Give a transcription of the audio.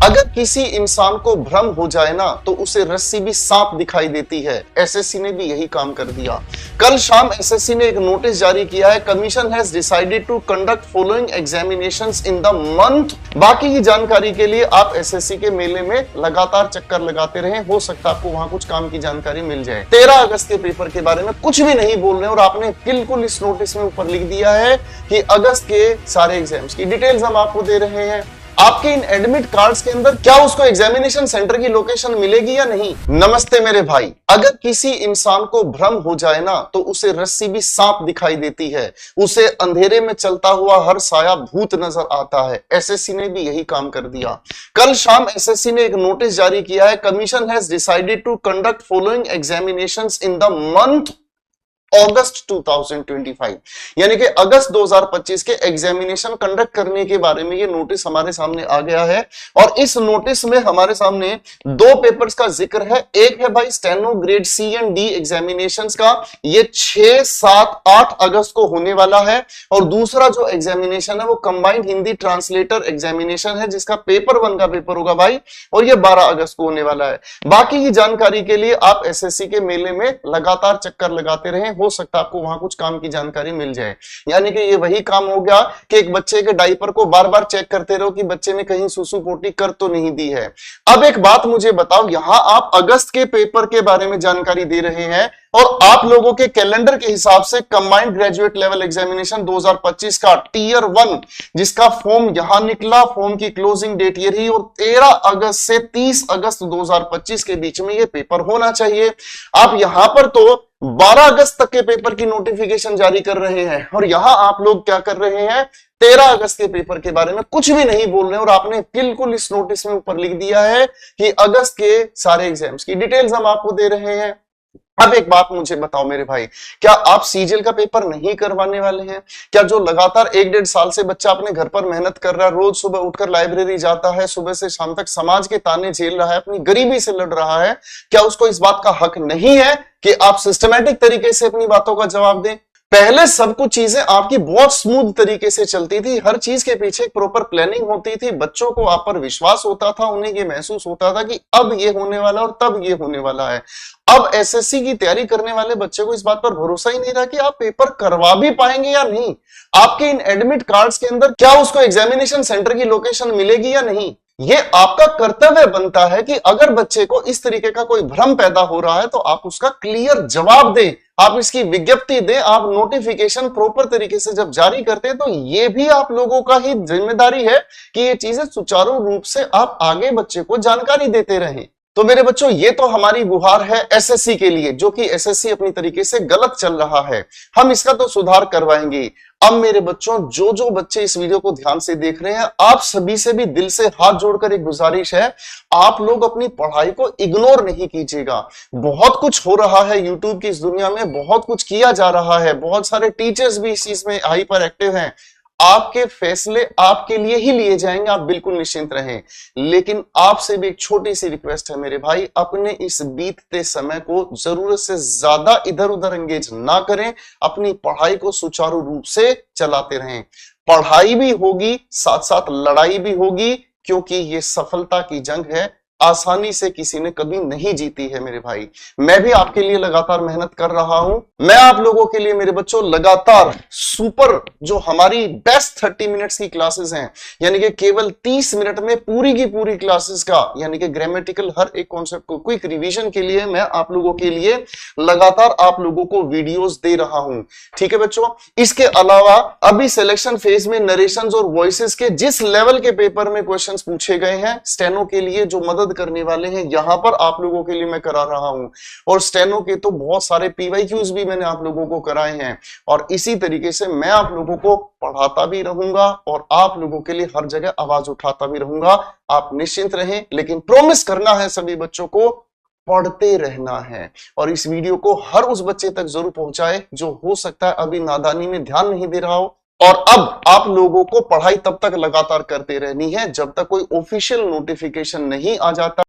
अगर किसी इंसान को भ्रम हो जाए ना तो उसे रस्सी भी सांप दिखाई देती है। एसएससी ने भी यही काम कर दिया। कल शाम एसएससी ने एक नोटिस जारी किया है। Commission has decided to conduct following examinations in the month. बाकी की जानकारी के लिए आप एसएससी के मेले में लगातार चक्कर लगाते रहें, हो सकता है आपको वहां कुछ काम की जानकारी मिल जाए। 13 अगस्त के पेपर के बारे में कुछ भी नहीं बोल रहे और आपने बिल्कुल इस नोटिस में ऊपर लिख दिया है कि अगस्त के सारे एग्जाम्स की डिटेल्स हम आपको दे रहे हैं। आपके इन एडमिट कार्ड्स के अंदर क्या उसको एग्जामिनेशन सेंटर की लोकेशन मिलेगी या नहीं? नमस्ते मेरे भाई, अगर किसी इंसान को भ्रम हो जाए ना तो उसे रस्सी भी सांप दिखाई देती है, उसे अंधेरे में चलता हुआ हर साया भूत नजर आता है। एसएससी ने भी यही काम कर दिया। कल शाम एसएससी ने एक नोटिस जारी किया है। Commission has decided to conduct following examinations in the month August 2025, यानी कि अगस्त 2025 के एग्जामिनेशन कंडक्ट करने के बारे में ये नोटिस हमारे सामने आ गया है। और इस नोटिस में हमारे सामने दो पेपर्स का जिक्र है। एक है भाई steno grade C and D examinations का, ये 6, 7, 8 अगस्त को होने वाला है। और दूसरा जो एग्जामिनेशन है वो कंबाइंड हिंदी ट्रांसलेटर एग्जामिनेशन है, जिसका पेपर 1 का पेपर होगा भाई, और ये 12 अगस्त को होने वाला है। बाकी की जानकारी के लिए आप एसएससी के मेले में लगातार चक्कर लगाते रहें, हो सकता है आपको वहां कुछ काम की जानकारी मिल जाए। यानी कि ये वही काम हो गया कि एक बच्चे के डायपर को बार बार चेक करते रहो कि बच्चे ने कहीं सुसु पोटी कर तो नहीं दी है। अब एक बात मुझे बताओ, यहां आप अगस्त के पेपर के बारे में जानकारी दे रहे हैं और आप लोगों के कैलेंडर के हिसाब से कंबाइंड ग्रेजुएट लेवल एग्जामिनेशन 2025 का टीयर 1 जिसका फॉर्म यहां निकला, फॉर्म की क्लोजिंग डेट ये रही और 13 अगस्त से 30 अगस्त 2025 के बीच में ये पेपर होना चाहिए। आप यहां पर तो 12 अगस्त तक के पेपर की नोटिफिकेशन जारी कर रहे हैं और यहां आप लोग क्या कर रहे हैं, 13 अगस्त के पेपर के बारे में कुछ भी नहीं बोल रहे और आपने बिल्कुल इस नोटिस में ऊपर लिख दिया है कि अगस्त के सारे एग्जाम्स की डिटेल्स हम आपको दे रहे हैं। अब एक बात मुझे बताओ मेरे भाई, क्या आप सीजीएल का पेपर नहीं करवाने वाले हैं? क्या जो लगातार 1-1.5 साल से बच्चा अपने घर पर मेहनत कर रहा है, रोज सुबह उठकर लाइब्रेरी जाता है, सुबह से शाम तक समाज के ताने झेल रहा है, अपनी गरीबी से लड़ रहा है, क्या उसको इस बात का हक नहीं है कि आप सिस्टमैटिक तरीके से अपनी बातों का जवाब दें? पहले सब कुछ चीजें आपकी बहुत स्मूथ तरीके से चलती थी, हर चीज के पीछे एक प्रॉपर प्लानिंग होती थी, बच्चों को आप पर विश्वास होता था, उन्हें ये महसूस होता था कि अब ये होने वाला और तब ये होने वाला है। अब एसएससी की तैयारी करने वाले बच्चे को इस बात पर भरोसा ही नहीं रहा कि आप पेपर करवा भी पाएंगे या नहीं। आपके इन एडमिट कार्ड्स के अंदर क्या उसको एग्जामिनेशन सेंटर की लोकेशन मिलेगी या नहीं? ये आपका कर्तव्य बनता है कि अगर बच्चे को इस तरीके का कोई भ्रम पैदा हो रहा है तो आप उसका क्लियर जवाब दें, आप इसकी विज्ञप्ति दें, आप नोटिफिकेशन प्रॉपर तरीके से जब जारी करते हैं तो ये भी आप लोगों का ही जिम्मेदारी है कि ये चीजें सुचारू रूप से आप आगे बच्चे को जानकारी देते रहें। तो मेरे बच्चों, ये तो हमारी गुहार है एसएससी के लिए, जो कि एसएससी अपनी तरीके से गलत चल रहा है, हम इसका तो सुधार करवाएंगे। अब मेरे बच्चों, जो जो बच्चे इस वीडियो को ध्यान से देख रहे हैं, आप सभी से भी दिल से हाथ जोड़कर एक गुजारिश है, आप लोग अपनी पढ़ाई को इग्नोर नहीं कीजिएगा। बहुत कुछ हो रहा है यूट्यूब की इस दुनिया में, बहुत कुछ किया जा रहा है, बहुत सारे टीचर्स भी इस चीज में हाइपर एक्टिव हैं। आपके फैसले आपके लिए ही लिए जाएंगे, आप बिल्कुल निश्चिंत रहें। लेकिन आपसे भी एक छोटी सी रिक्वेस्ट है मेरे भाई, अपने इस बीतते समय को जरूरत से ज्यादा इधर उधर एंगेज ना करें, अपनी पढ़ाई को सुचारू रूप से चलाते रहें। पढ़ाई भी होगी, साथ साथ लड़ाई भी होगी, क्योंकि ये सफलता की जंग है, आसानी से किसी ने कभी नहीं जीती है मेरे भाई। मैं भी आपके लिए लगातार मेहनत कर रहा हूं। मैं आप लोगों के लिए मेरे बच्चों लगातार सुपर जो हमारी बेस्ट 30 मिनट्स की क्लासेस हैं, यानी कि केवल 30 मिनट में पूरी की पूरी क्लासेस का, यानी कि ग्रामेटिकल हर एक कॉन्सेप्ट को क्विक रिवीजन के लिए मैं आप लोगों के लिए लगातार आप लोगों को वीडियोस दे रहा हूं। ठीक है बच्चों, इसके अलावा अभी सिलेक्शन फेज में नरेशंस और वॉइसेस के जिस लेवल के पेपर में क्वेश्चंस पूछे गए हैं, स्टेनो के लिए जो मदद करने वाले हैं, यहां पर आप लोगों के लिए मैं करा रहा हूं। और स्टेनो के तो बहुत सारे पीवाईक्यूज भी मैंने आप लोगों को कराए हैं, और इसी तरीके से मैं आप लोगों को पढ़ाता भी रहूंगा और आप लोगों के लिए हर जगह आवाज उठाता भी रहूंगा। आप निश्चिंत रहें, लेकिन प्रॉमिस करना है सभी बच्चों को, पढ़ते रहना है। और इस वीडियो को हर उस बच्चे तक जरूर पहुंचाए जो हो सकता है अभी नादानी में ध्यान नहीं दे रहा हो। और अब आप लोगों को पढ़ाई तब तक लगातार करते रहनी है जब तक कोई ऑफिशियल नोटिफिकेशन नहीं आ जाता।